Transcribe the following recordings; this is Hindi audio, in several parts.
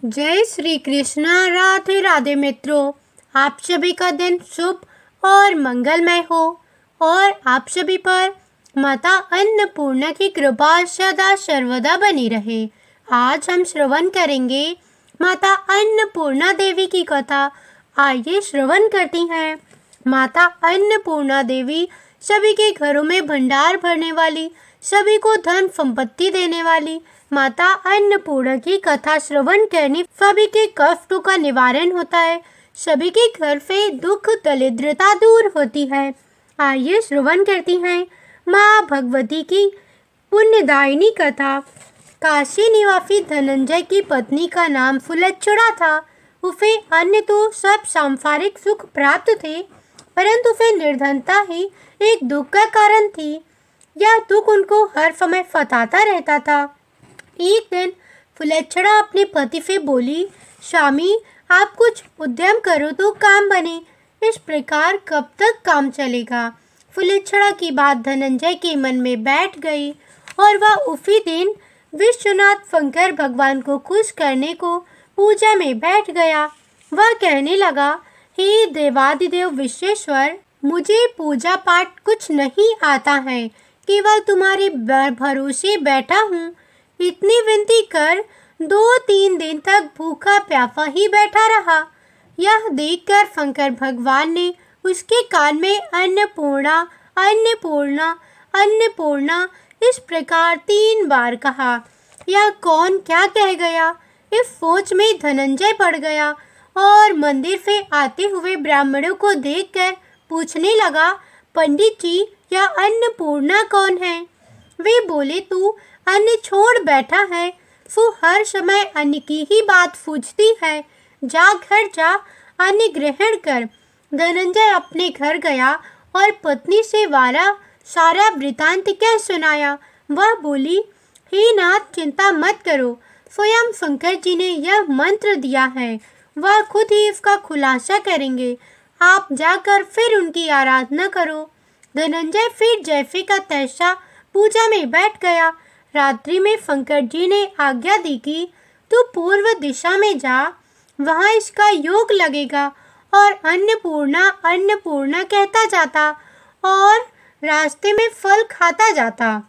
जय श्री कृष्ण। राधे राधे मित्रों, आप सभी का दिन शुभ और मंगलमय हो और आप सभी पर माता अन्नपूर्णा की कृपा सदा सर्वदा बनी रहे। आज हम श्रवण करेंगे माता अन्नपूर्णा देवी की कथा। आइए श्रवण करती हैं। माता अन्नपूर्णा देवी सभी के घरों में भंडार भरने वाली, सभी को धन संपत्ति देने वाली माता अन्नपूर्णा की कथा श्रवण करने सभी के कष्टों का निवारण होता है, सभी के घर से दुख दरिद्रता दूर होती है। आइए श्रवण करती हैं माँ भगवती की पुण्यदायिनी कथा। काशी निवासी धनंजय की पत्नी का नाम सुलक्षणा था। उसे अन्य तो सब सांसारिक सुख प्राप्त थे, परंतु उसे निर्धनता ही एक दुख का कारण थी। यह दुख उनको हर समय सताता रहता था। एक दिन सुलक्षणा अपने पति से बोली, स्वामी आप कुछ उद्यम करो तो काम बने, इस प्रकार कब तक काम चलेगा। सुलक्षणा की बात धनंजय के मन में बैठ गई और वह उसी दिन विश्वनाथ शंकर भगवान को खुश करने को पूजा में बैठ गया। वह कहने लगा, हे देवादिदेव विश्वेश्वर, मुझे पूजा पाठ कुछ नहीं आता है, केवल तुम्हारे भरोसे बैठा हूँ। इतनी विनती कर 2-3 दिन तक भूखा प्यासा ही बैठा रहा। यह देखकर शंकर भगवान ने उसके कान में अन्नपूर्णा अन्नपूर्णा अन्नपूर्णा इस प्रकार 3 बार कहा। यह कौन क्या कह गया, इस सोच में धनंजय पड़ गया और मंदिर से आते हुए ब्राह्मणों को देखकर पूछने लगा, पंडित जी यह अन्नपूर्णा कौन है। वे बोले, तू अन्न छोड़ बैठा है, तू हर समय अन्न की ही बात पूछती है, जा घर जा अन्न ग्रहण कर। धनंजय अपने घर गया और पत्नी से सारा वृतांत कह सुनाया। वह बोली, हे नाथ चिंता मत करो, स्वयं शंकर जी ने यह मंत्र दिया है, वह खुद ही इसका खुलासा करेंगे, आप जाकर फिर उनकी आराधना करो। धनंजय फिर जैसे का तैसा पूजा में बैठ गया। रात्रि में शंकर जी ने आज्ञा दी कि तू पूर्व दिशा में जा, वहाँ इसका योग लगेगा और अन्नपूर्णा अन्नपूर्णा कहता जाता और रास्ते में फल खाता जाता,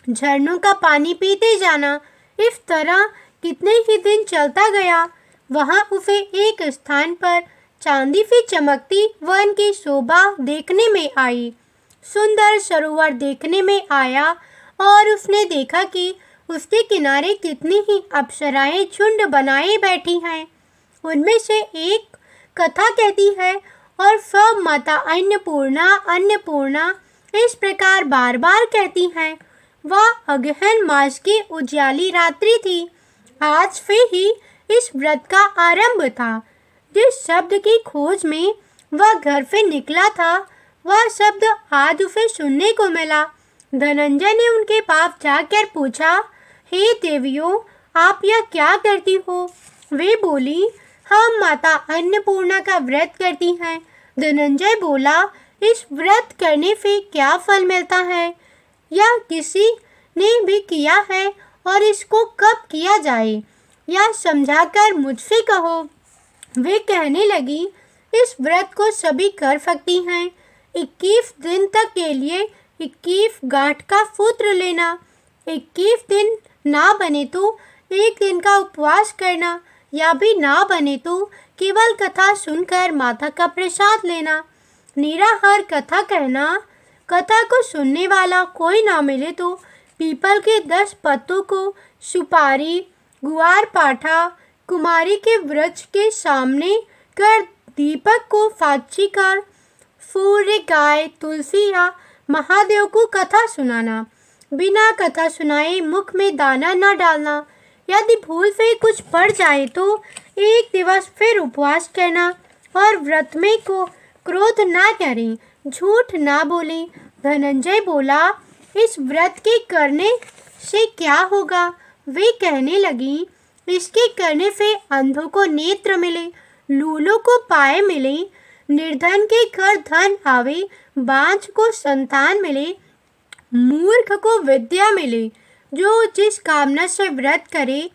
झरनों का पानी पीते जाना। इस तरह कितने ही दिन चलता गया। वहाँ उसे एक स्थान पर चांदी से चमकती वन की शोभा देखने में आई। सुंदर सरोवर देखने में आया और उसने देखा कि उसके किनारे कितनी ही अप्सराएं झुंड बनाए बैठी हैं। उनमें से एक कथा कहती है और सब माता अन्नपूर्णा अन्नपूर्णा इस प्रकार बार बार कहती हैं। वह अगहन मास की उजियाली रात्रि थी। आज से ही इस व्रत का आरंभ था। जिस शब्द की खोज में वह घर से निकला था, वह शब्द आज उसे सुनने को मिला। धनंजय ने उनके पास जाकर पूछा, हे देवियों आप यह क्या करती हो। वे बोली, हम माता अन्नपूर्णा का व्रत करती हैं। धनंजय बोला, इस व्रत करने से क्या फल मिलता है, या किसी ने भी किया है और इसको कब किया जाए, या समझाकर मुझसे कहो। वे कहने लगी, इस व्रत को सभी कर सकती हैं। 21 दिन तक के लिए 21 गांठ का सूत्र लेना, 21 दिन ना बने तो 1 दिन का उपवास करना, या भी ना बने तो केवल कथा सुनकर माता का प्रसाद लेना। निराहार कथा कहना। कथा को सुनने वाला कोई ना मिले तो पीपल के 10 पत्तों को सुपारी, गुआर पाठा, कुमारी के वृक्ष के सामने कर दीपक को साक्षी कर सूर्य, गाय, तुलसी या महादेव को कथा सुनाना। बिना कथा सुनाए मुख में दाना न डालना। यदि भूल से कुछ पड़ जाए तो 1 दिवस फिर उपवास करना और व्रत में को क्रोध ना करें, झूठ ना बोलें। धनंजय बोला, इस व्रत के करने से क्या होगा। वे कहने लगी, इसके करने से अंधों को नेत्र मिले, लूलों को पाए मिले, निर्धन के घर धन आवे, बांझ को संतान मिले, मूर्ख को विद्या मिले। जो जिस कामना से व्रत करे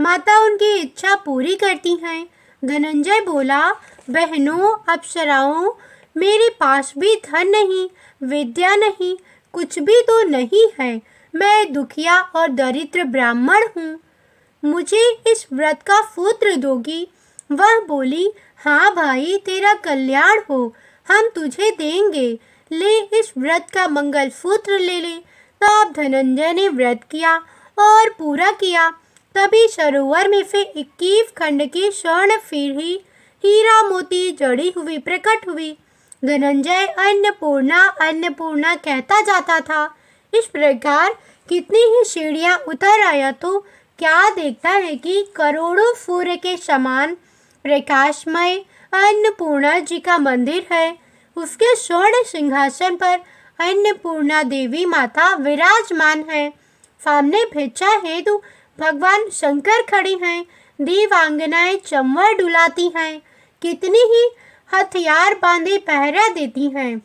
माता उनकी इच्छा पूरी करती हैं। धनंजय बोला, बहनों अप्सराओं, मेरे पास भी धन नहीं, विद्या नहीं, कुछ भी तो नहीं है। मैं दुखिया और दरिद्र ब्राह्मण हूँ। मुझे इस व्रत का सूत्र दोगी? वह बोली, हाँ भाई, तेरा कल्याण हो, हम तुझे देंगे। ले इस व्रत का मंगल सूत्र ले ले। तब धनंजय ने व्रत किया और पूरा किया। तभी सरोवर में से 21 खंड की स्वर्ण फीढ़ी हीरा मोती जड़ी हुई प्रकट हुई। धनंजय अन्नपूर्णा अन्नपूर्णा कहता जाता था। इस प्रकार कितनी ही सीढ़ियां उतर आया तो क्या देखता है कि करोड़ों सूर्य के समान प्रकाशमय अन्नपूर्णा जी का मंदिर है। उसके स्वर्ण सिंहासन पर अन्नपूर्णा देवी माता विराजमान है। सामने भिक्षा हेतु भगवान शंकर खड़े हैं। देवांगनाएं चंवर डुलाती हैं। कितनी ही हथियार बांधे पहरा देती हैं।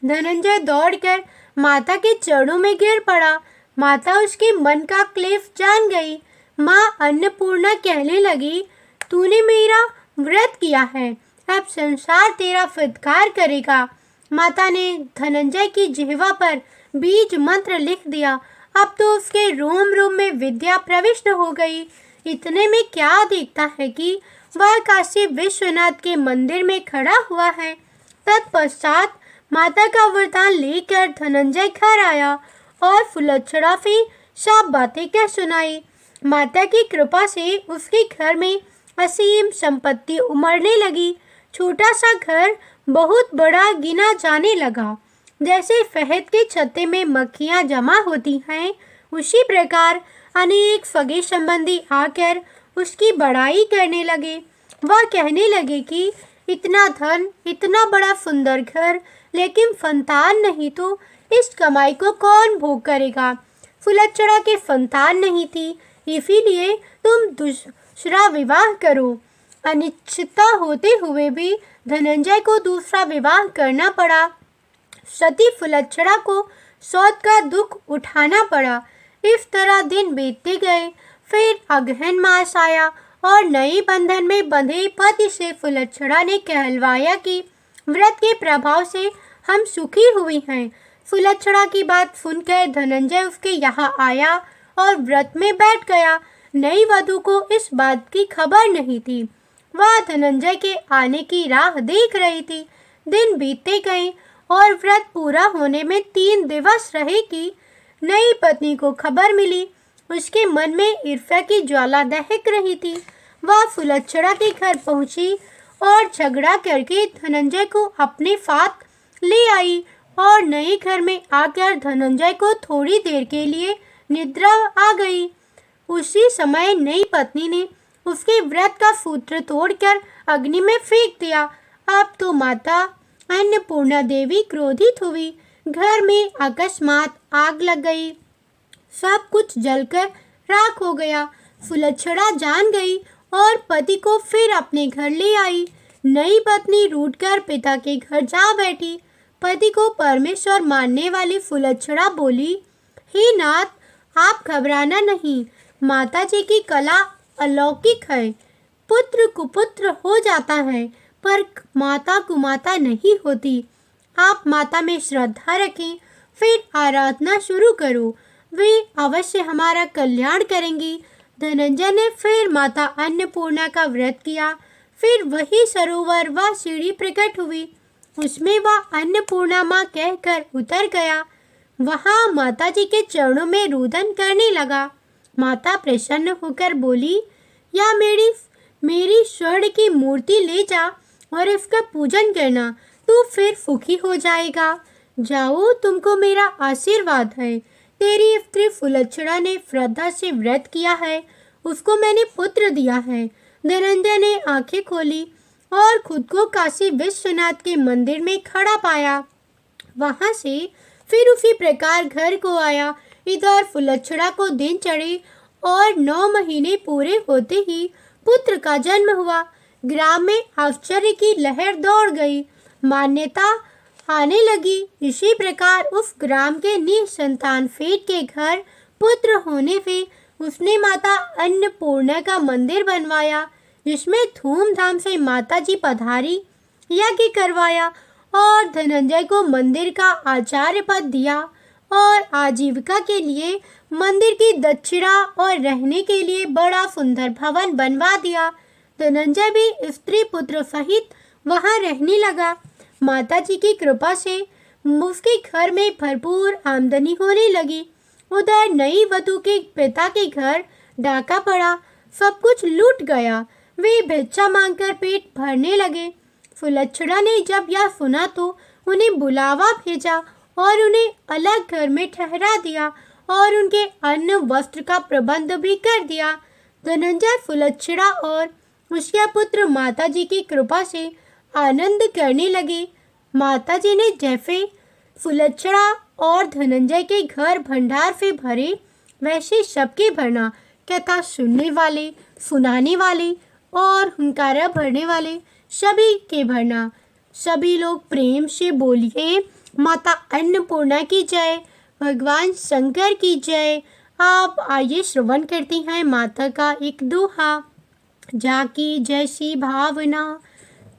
धनंजय दौड़कर माता के चरणों में गिर पड़ा। माता उसके मन का क्लेश जान गई। माँ अन्नपूर्णा कहने लगी, तूने मेरा व्रत किया है, अब संसार तेरा सत्कार करेगा। माता ने धनंजय की जिह्वा पर बीज मंत्र लिख दिया। अब तो उसके रोम रोम में विद्या प्रविष्ट हो गई। इतने में क्या देखता है कि वह काशी विश्वनाथ के मंदिर में खड़ा हुआ है। तत्पश्चात माता का वरदान लेकर धनंजय घर आया और फुलच्छड़ा से सब बातें कह सुनाई। माता की कृपा से उसके घर में असीम संपत्ति उमड़ने लगी। छोटा सा घर बहुत बड़ा गिना जाने लगा। जैसे शहद के छत्ते में मक्खियाँ जमा होती हैं, उसी प्रकार अनेक सगे संबंधी आकर उसकी बड़ाई करने लगे। वह कहने लगे कि इतना धन, इतना बड़ा सुंदर घर, लेकिन संतान नहीं तो इस कमाई को कौन भोग करेगा। फुलच्छड़ा के संतान नहीं थी, इसीलिए तुम दूसरा विवाह करो। अनिश्चितता होते हुए भी धनंजय को दूसरा विवाह करना पड़ा। सती फुलच्छड़ा को सौत का दुख उठाना पड़ा। इस तरह दिन बीतते गए। फिर अगहन मास आया और नए बंधन में बंधे पति से फुलच्छड़ा ने कहलवाया कि व्रत के प्रभाव से हम सुखी हुई हैं। फुलच्छड़ा की बात सुनकर धनंजय उसके यहाँ आया और व्रत में बैठ गया। नई वधू को इस बात की खबर नहीं थी। वह धनंजय के आने की राह देख रही थी। दिन बीतते गए और व्रत पूरा होने में 3 दिवस रहे कि नई पत्नी को खबर मिली। उसके मन में ईर्ष्या की ज्वाला दहक रही थी। वह फुलच्छड़ा के घर पहुंची और झगड़ा करके धनंजय को अपने साथ ले आई और नए घर में आकर धनंजय को थोड़ी देर के लिए निद्रा आ गई। उसी समय नई पत्नी ने उसके व्रत का सूत्र तोड़कर अग्नि में फेंक दिया। अब तो माता अन्नपूर्णा देवी क्रोधित हुई। घर में अकस्मात आग लग गई। सब कुछ जलकर राख हो गया। फुलच्छड़ा जान गई और पति को फिर अपने घर ले आई। नई पत्नी रूठकर पिता के घर जा बैठी। पति को परमेश्वर मानने वाली फुलच्छड़ा बोली, हे नाथ, आप घबराना नहीं, माता जी की कला अलौकिक है। पुत्र कुपुत्र हो जाता है पर माता कुमाता नहीं होती। आप माता में श्रद्धा रखें, फिर आराधना शुरू करो, वे अवश्य हमारा कल्याण करेंगी। धनंजय ने फिर माता अन्नपूर्णा का व्रत किया। फिर वही सरोवर व सीढ़ी प्रकट हुई। उसमें वह अन्नपूर्णा माँ कहकर उतर गया। वहाँ माता जी के चरणों में रुदन करने लगा। माता प्रसन्न होकर बोली, या मेरी स्वर्ण की मूर्ति ले जा और इसका पूजन करना, तू फिर सुखी हो जाएगा। जाओ, तुमको मेरा आशीर्वाद है। तेरी स्त्री फुलच्छड़ा ने श्रद्धा से व्रत किया है, उसको मैंने पुत्र दिया है। धनंजय ने आंखें खोली और खुद को काशी विश्वनाथ के मंदिर में खड़ा पाया। वहां से फिर उसी प्रकार घर को आया। इधर फुलच्छड़ा को दिन चढ़े और 9 महीने पूरे होते ही पुत्र का जन्म हुआ। ग्राम में आश्चर्य की लहर दौड़ गई। मान्यता आने लगी। इसी प्रकार उस ग्राम के निसंतान सेठ के घर पुत्र होने से उसने माता अन्नपूर्णा का मंदिर बनवाया, जिसमें धूमधाम से माता जी पधारी, यज्ञ करवाया और धनंजय को मंदिर का आचार्य पद दिया और आजीविका के लिए मंदिर की दक्षिणा और रहने के लिए बड़ा सुंदर भवन बनवा दिया। धनंजय भी स्त्री पुत्र सहित वहां रहने लगा। माता जी की कृपा से उसके घर में भरपूर आमदनी होने लगी। उधर नई वधू के पिता के घर डाका पड़ा, सब कुछ लूट गया। वे भिक्षा मांगकर पेट भरने लगे। सुलक्षणा ने जब यह सुना तो उन्हें बुलावा भेजा और उन्हें अलग घर में ठहरा दिया और उनके अन्न वस्त्र का प्रबंध भी कर दिया। धनंजय सुलक्षणा और उसका पुत्र माता जी की कृपा से आनंद करने लगे। माता जी ने जैसे सुलक्षणा और धनंजय के घर भंडार से भरे, वैसे सबके भरना, कथा सुनने वाले, सुनाने वाले और हुंकारा भरने वाले सभी के भरना। सभी लोग प्रेम से बोलिए, माता अन्नपूर्णा की जय, भगवान शंकर की जय। आप आइए श्रवण करती हैं माता का एक दोहा। जाकी जैसी भावना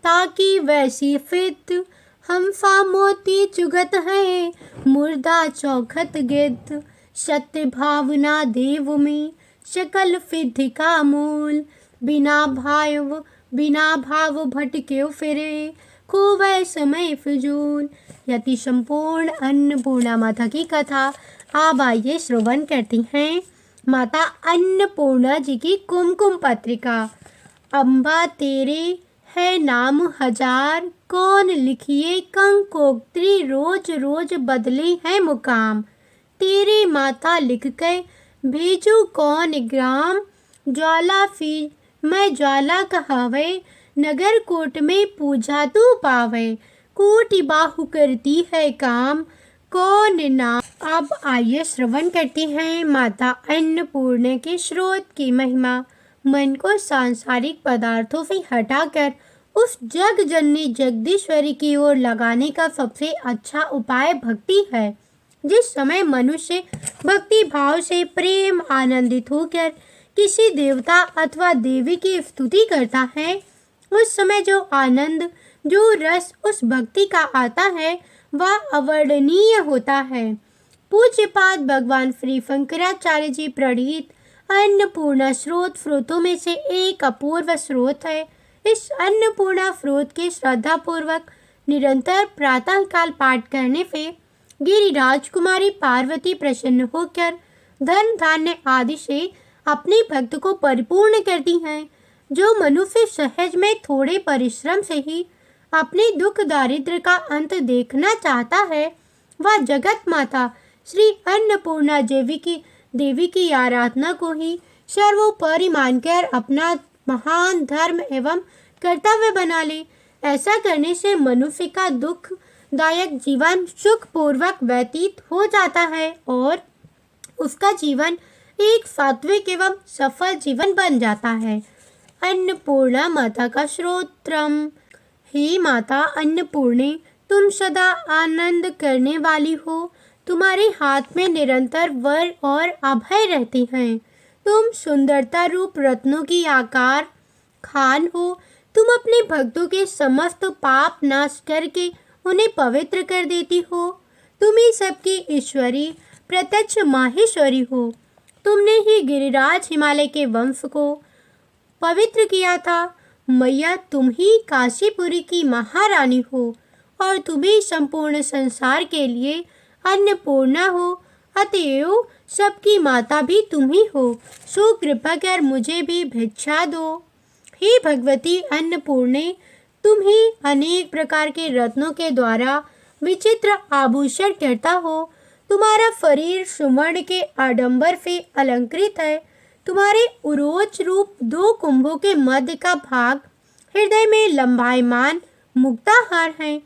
ताकि वैसी फित, हम सा मोती चुगत है मुर्दा चौखट गिद्ध। सत्य भावना देव में सकल सिद्धि का मूल, बिना भाव भटके फिरे खोवे समय फिजूल। यति संपूर्ण अन्नपूर्णा माता की कथा आप आइए श्रवण करती हैं माता अन्नपूर्णा जी की कुमकुम पत्रिका। अम्बा तेरे है नाम हजार, कौन लिखिए कंकोत्री, रोज रोज बदले है मुकाम। तेरे माता लिख के भेजू कौन ग्राम, ज्वाला फी मैं ज्वाला कहावे, नगर कोट में पूजा तू पावे। कोटि बाहु करती है काम, कौन नाम। अब आइए श्रवण करती हैं माता अन्नपूर्णा के स्रोत की महिमा। मन को सांसारिक पदार्थों से हटाकर उस जग जननी जगदीश्वरी की ओर लगाने का सबसे अच्छा उपाय भक्ति है। जिस समय मनुष्य भक्ति भाव से प्रेम आनंदित होकर किसी देवता अथवा देवी की स्तुति करता है, उस समय जो आनंद, जो रस उस भक्ति का आता है, वह अवर्णनीय होता है। पूज्यपाद भगवान श्री शंकराचार्य जी प्रणीत अन्नपूर्णा स्रोतों में से एक अपूर्व स्रोत है। इस अन्नपूर्णा स्रोत के श्रद्धा पूर्वक निरंतर प्रातः काल पाठ करने से गिरिराज कुमारी पार्वती प्रसन्न होकर धन धान्य आदि से अपने भक्त को परिपूर्ण करती हैं। जो मनुष्य सहज में थोड़े परिश्रम से ही अपने दुख दारिद्र्य का अंत देखना चाहता है, वह जगत माता श्री अन्नपूर्णा देवी की आराधना को ही सर्वोपरि मानकर अपना महान धर्म एवं कर्तव्य बना ले। ऐसा करने से मनुष्य का दुखदायक जीवन सुखपूर्वक व्यतीत हो जाता है और उसका जीवन एक सात्विक एवं सफल जीवन बन जाता है। अन्नपूर्णा माता का स्तोत्रम। हे माता अन्नपूर्णे, तुम सदा आनंद करने वाली हो। तुम्हारे हाथ में निरंतर वर और अभय रहते हैं। तुम सुंदरता रूप रत्नों की आकार खान हो। तुम अपने भक्तों के समस्त पाप नाश करके उन्हें पवित्र कर देती हो। तुम ही सबकी ईश्वरी, प्रत्यक्ष माहेश्वरी हो। तुमने ही गिरिराज हिमालय के वंश को पवित्र किया था। मैया, तुम ही काशीपुरी की महारानी हो और तुम ही संपूर्ण संसार के लिए अन्नपूर्णा हो। अतएव सबकी माता भी तुम ही हो। सो कृपा कर मुझे भी भिक्षा दो। हे भगवती अन्नपूर्णे, तुम ही अनेक प्रकार के रत्नों के द्वारा विचित्र आभूषण करता हो। तुम्हारा शरीर सुवर्ण के आडंबर से अलंकृत है। तुम्हारे उरोच रूप 2 कुंभों के मध्य का भाग हृदय में लंबायमान मुक्ताहार है।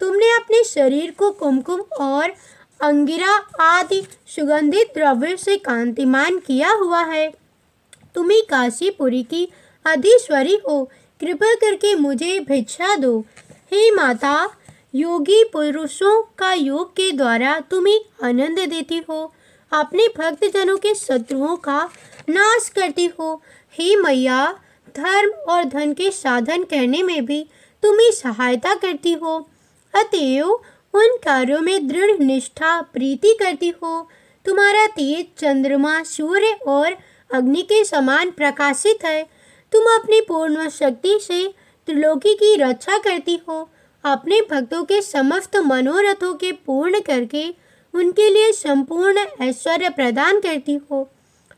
तुमने अपने शरीर को कुमकुम और अंगिरा आदि सुगंधित द्रव्य से कांतिमान किया हुआ है। तुम ही काशीपुरी की अधीश्वरी हो। कृपा करके मुझे भिक्षा दो। हे माता, योगी पुरुषों का योग के द्वारा तुम ही आनंद देती हो अपने भक्तजनों के शत्रुओं का नाश करती हो। हे मैया, धर्म और धन के साधन करने में भी तुम ही सहायता करती हो। अतएव उन कार्यों में दृढ़ निष्ठा प्रीति करती हो। तुम्हारा तेज चंद्रमा, सूर्य और अग्नि के समान प्रकाशित है। तुम अपनी पूर्ण शक्ति से त्रिलोकी की रक्षा करती हो। अपने भक्तों के समस्त मनोरथों के पूर्ण करके उनके लिए संपूर्ण ऐश्वर्य प्रदान करती हो।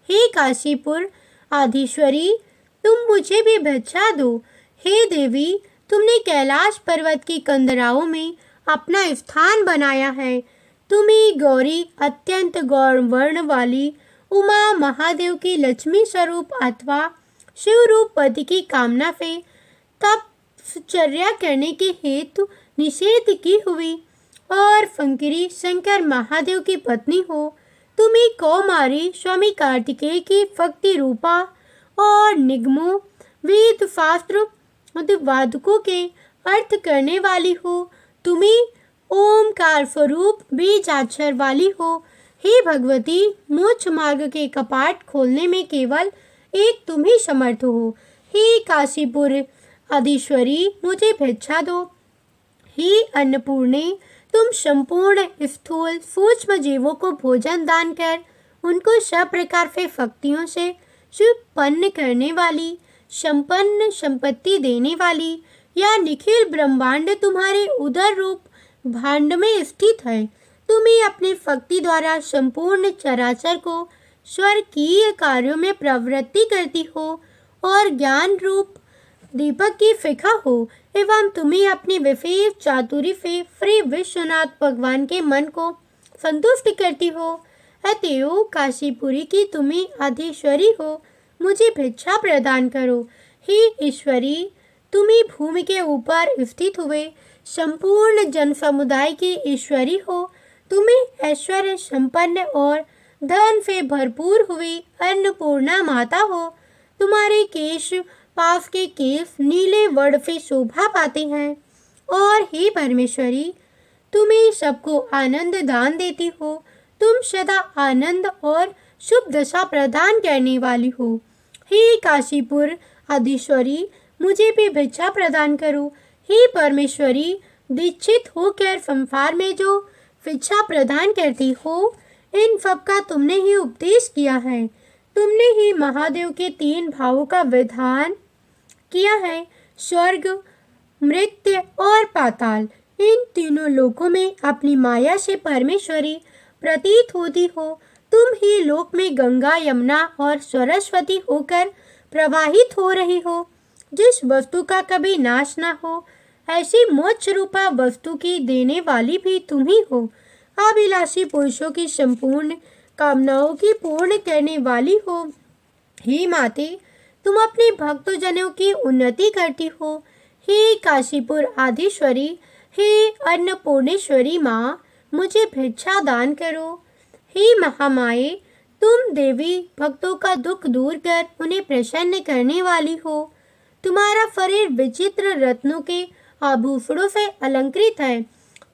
हे काशीपुर आधीश्वरी, तुम मुझे भी भिक्षा दो। हे देवी, तुमने कैलाश पर्वत की कंदराओं में अपना स्थान बनाया है। तुम ही गौरी, अत्यंत गौर वर्ण वाली उमा महादेव की लक्ष्मी स्वरूप अथवा शिव रूप पति की कामना से तपश्चर्या करने के हेतु निषेध की हुई और फंकिरी शंकर महादेव की पत्नी हो। तुम ही कौमारी स्वामी कार्तिकेय की भक्ति रूपा और निगमों वेद शास्त्र वादकों के अर्थ करने वाली हो। तुम ही ओमकार स्वरूप बीजाक्षर वाली हो। हे भगवती, मोक्ष मार्ग के कपाट खोलने में केवल एक तुम ही समर्थ हो। हे काशीपुर आधीश्वरी, मुझे भिक्षा दो। हे अन्नपूर्णे, तुम संपूर्ण स्थूल सूक्ष्म जीवों को भोजन दान कर उनको सब प्रकार से शक्तियों से सुपन्न करने वाली, संपन्न संपत्ति देने वाली, या निखिल ब्रह्मांड तुम्हारे उदर रूप भांड में स्थित है। तुम ही अपनी भक्ति द्वारा संपूर्ण चराचर को स्वर्गीय कार्यों में प्रवृत्ति करती हो और ज्ञान रूप दीपक की शिखा हो, एवं तुम्हें अपनी विशेष चातुरी से श्री विश्वनाथ भगवान के मन को संतुष्ट करती हो। अतएव काशीपुरी की तुम्हें आधीश्वरी हो, मुझे भिक्षा प्रदान करो। हे ईश्वरी, तुम्ही भूमि के ऊपर स्थित हुए संपूर्ण जन समुदाय की ईश्वरी हो। तुम्हें ऐश्वर्य संपन्न और धन से भरपूर हुई अन्नपूर्णा माता हो। तुम्हारे केश, पास के केश नीले वर्ण से शोभा पाते हैं। और हे परमेश्वरी, तुम्हें सबको आनंद दान देती हो। तुम सदा आनंद और शुभ दशा प्रदान करने वाली हो। हे काशीपुर आधीश्वरी, मुझे भी भिक्षा प्रदान करो। हे परमेश्वरी, दीक्षित होकर संसार में जो भिक्षा प्रदान करती हो, इन सब का तुमने ही उपदेश किया है। तुमने ही महादेव के 3 भावों का विधान किया है, स्वर्ग, मृत्यु और पाताल। इन तीनों लोकों में अपनी माया से परमेश्वरी प्रतीत होती हो। तुम ही लोक में गंगा, यमुना और सरस्वती होकर प्रवाहित हो रही हो। जिस वस्तु का कभी नाश ना हो, ऐसी मोक्ष रूपा वस्तु की देने वाली भी तुम ही हो। अभिलाषी पुरुषों की संपूर्ण कामनाओं की पूर्ण करने वाली हो। हे माते, तुम अपने भक्तजनों की उन्नति करती हो। हे काशीपुर आधीश्वरी, हे अन्नपूर्णेश्वरी माँ, मुझे भिक्षा दान करो। हे महामाये, तुम देवी भक्तों का दुख दूर कर उन्हें प्रसन्न करने वाली हो। तुम्हारा शरीर विचित्र रत्नों के आभूषणों से अलंकृत है।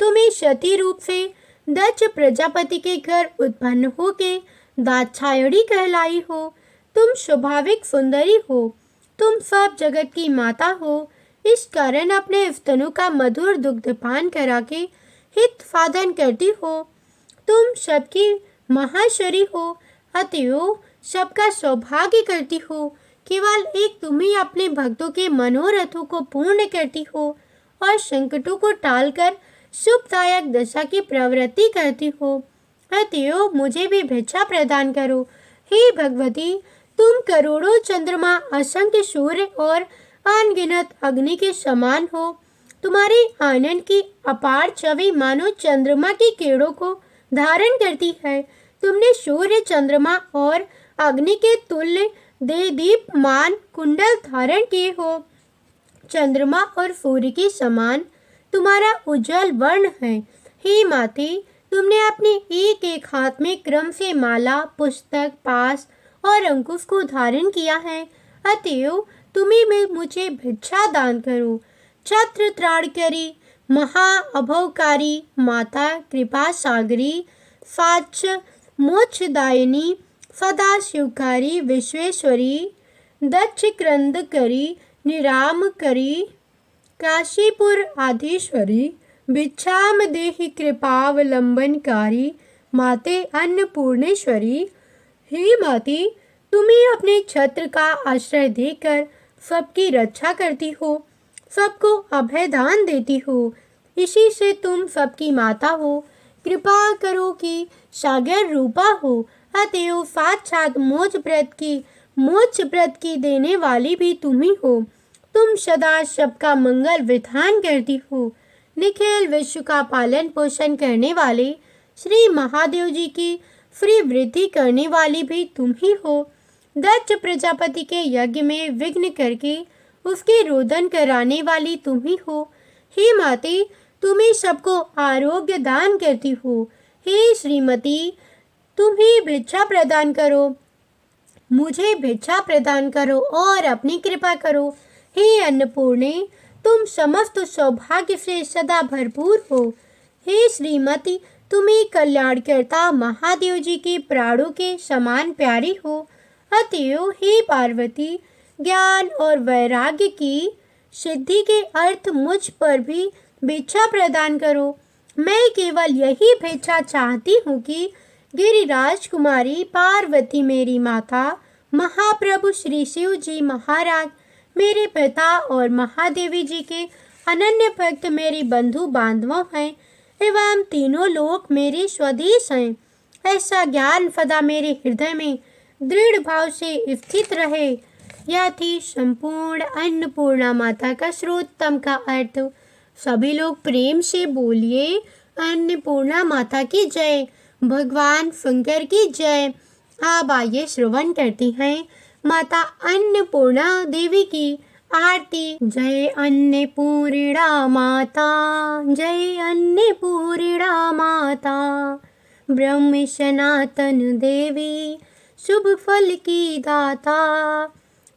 तुम्हें सती रूप से दक्ष प्रजापति के घर उत्पन्न होके दाक्षायणी कहलाई हो। तुम स्वाभाविक सुंदरी हो। तुम सब जगत की माता हो। इस कारण अपने स्तनों का मधुर दुग्धपान करा के हित साधन करती हो। तुम सबकी महाश्वरी हो, अतएव सबका सौभाग्य करती हो। केवल एक तुम ही अपने भक्तों के मनोरथों को पूर्ण करती हो और संकटों को टालकर शुभदायक दशा की प्रवृत्ति करती हो। अतएव मुझे भी भिक्षा प्रदान करो। हे भगवती, तुम करोड़ों चंद्रमा, असंख्य सूर्य और अनगिनत अग्नि के समान हो। तुम्हारे आनंद की अपार छवि मानो चंद्रमा की किरणों को धारण करती है। तुमने सूर्य, चंद्रमा और अग्नि के तुल्य दे दीप्यमान कुंडल धारण किए हो। चंद्रमा और सूर्य के समान तुम्हारा उज्जवल वर्ण है। हे माते, तुमने अपने एक एक हाथ में क्रम से माला, पुस्तक, पास और अंकुश को धारण किया है। अतएव तुम्ही में मुझे भिक्षा दान करो। छत्र त्राणकरी, महा अभवकारी माता, कृपा सागरी, साक्ष मोक्षदायिनी सदा शिवकारी विश्वेश्वरी दक्ष क्रंदकरी निरामकरी काशीपुर आधीश्वरी भिक्षाम देहि कृपावलंबनकारी माते अन्नपूर्णेश्वरी। हे माते, तुम्ही अपने छत्र का आश्रय देकर सबकी रक्षा करती हो, सबको अभय दान देती हो, इसी से तुम सबकी माता हो। कृपा करो कि सागर रूपा हो, अतएव साक्षात मोक्ष प्रद की देने वाली भी तुम ही हो। तुम सदा सबका मंगल विधान करती हो। निखिल विश्व का पालन पोषण करने वाले श्री महादेव जी की फ्री वृद्धि करने वाली भी तुम ही हो। दक्ष प्रजापति के यज्ञ में विघ्न करके उसके रोदन कराने वाली तुम ही हो। हे माते, तुम ही सबको आरोग्य दान करती हो। हे श्रीमती, तुम ही भिक्षा प्रदान करो, मुझे भिक्षा प्रदान करो और अपनी कृपा करो। हे अन्नपूर्णे, तुम समस्त सौभाग्य से सदा भरपूर हो। हे श्रीमती, तुम ही कल्याणकर्ता महादेव जी के प्राणों के समान प्यारी हो। अतएव हे पार्वती, ज्ञान और वैराग्य की सिद्धि के अर्थ मुझ पर भी भिक्षा प्रदान करो। मैं केवल यही भिक्षा चाहती हूँ कि गिरिराज कुमारी पार्वती मेरी माता, महाप्रभु श्री शिव जी महाराज मेरे पिता और महादेवी जी के अनन्य भक्त मेरे बंधु बांधव हैं एवं तीनों लोक मेरे स्वदेश हैं। ऐसा ज्ञान सदा मेरे हृदय में दृढ़ भाव से स्थित रहे। यह थी संपूर्ण अन्नपूर्णा माता का श्रोत्तम का अर्थ। सभी लोग प्रेम से बोलिए, अन्नपूर्णा माता की जय, भगवान शंकर की जय। अब आइए श्रवण करती हैं माता अन्नपूर्णा देवी की आरती। जय अन्नपूर्णा माता, जय अन्नपूर्णा माता, ब्रह्म सनातन देवी शुभ फल की दाता।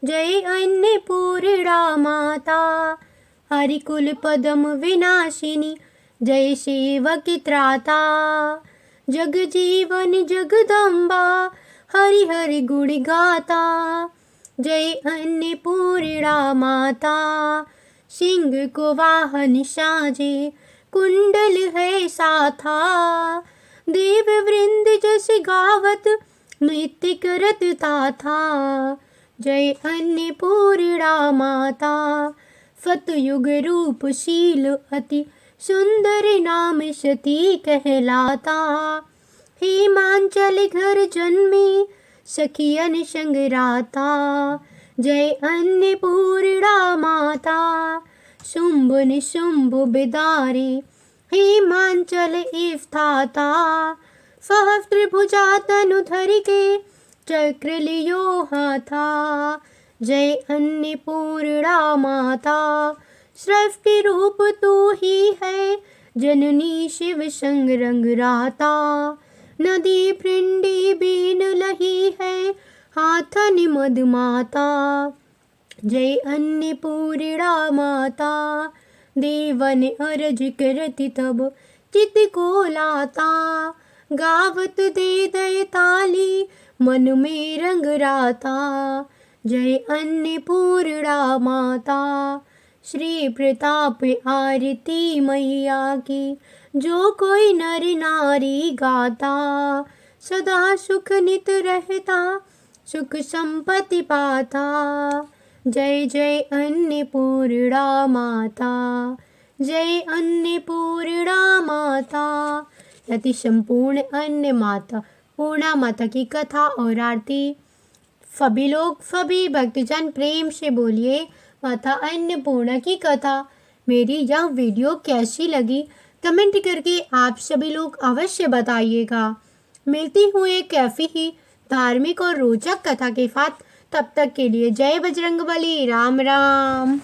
जय अन्नपूर्णा माता, हरिकुल पदम विनाशिनी, जय सेवक त्राता। जग जीवन जगदम्बा, हरि हरि गुण गाता। जय अन्नपूर्णा माता, सिंह को वाहन साजे, कुंडल है साथा। देव वृंद जस गावत, नृत्य करत था। जय अन्नपूर्णा माता, सतयुग रूपशील अति सुंदर नाम सती कहलाता। हिमांचल घर जन्मी, सखियन संग राता। जय अन्नपूर्णा माता, शुंभ निशुंभ बिदारी, हिमांचल स्थाता। सहस्त्र भुजा तनु धरि के, चक्र लियो हाथा। जय अन्नपूर्णा माता, सृष्टि रूप तू ही है, जननी शिव संग रंग राता। नदी पिंडी बीन लही है, हाथन मद माता। जय अन्नपूर्णा माता, देवन अरज करति तब चित को लाता। गावत दे दय ताली, मन में रंग राता। जय अन्नपूर्णा माता, श्री प्रताप आरती मैया की, जो कोई नर नारी गाता। सदा सुख नित रहता, सुख संपत्ति पाता। जय जय अन्नपूर्णा माता, जय अन्नपूर्णा माता। यदि संपूर्ण अन्य माता पूर्णा माता की कथा और आरती। सभी लोग, सभी भक्तजन प्रेम से बोलिए माता अन्नपूर्णा की कथा। मेरी यह वीडियो कैसी लगी कमेंट करके आप सभी लोग अवश्य बताइएगा। मिलती हूँ एक ऐसी ही धार्मिक और रोचक कथा के साथ। तब तक के लिए जय बजरंगबली, राम राम।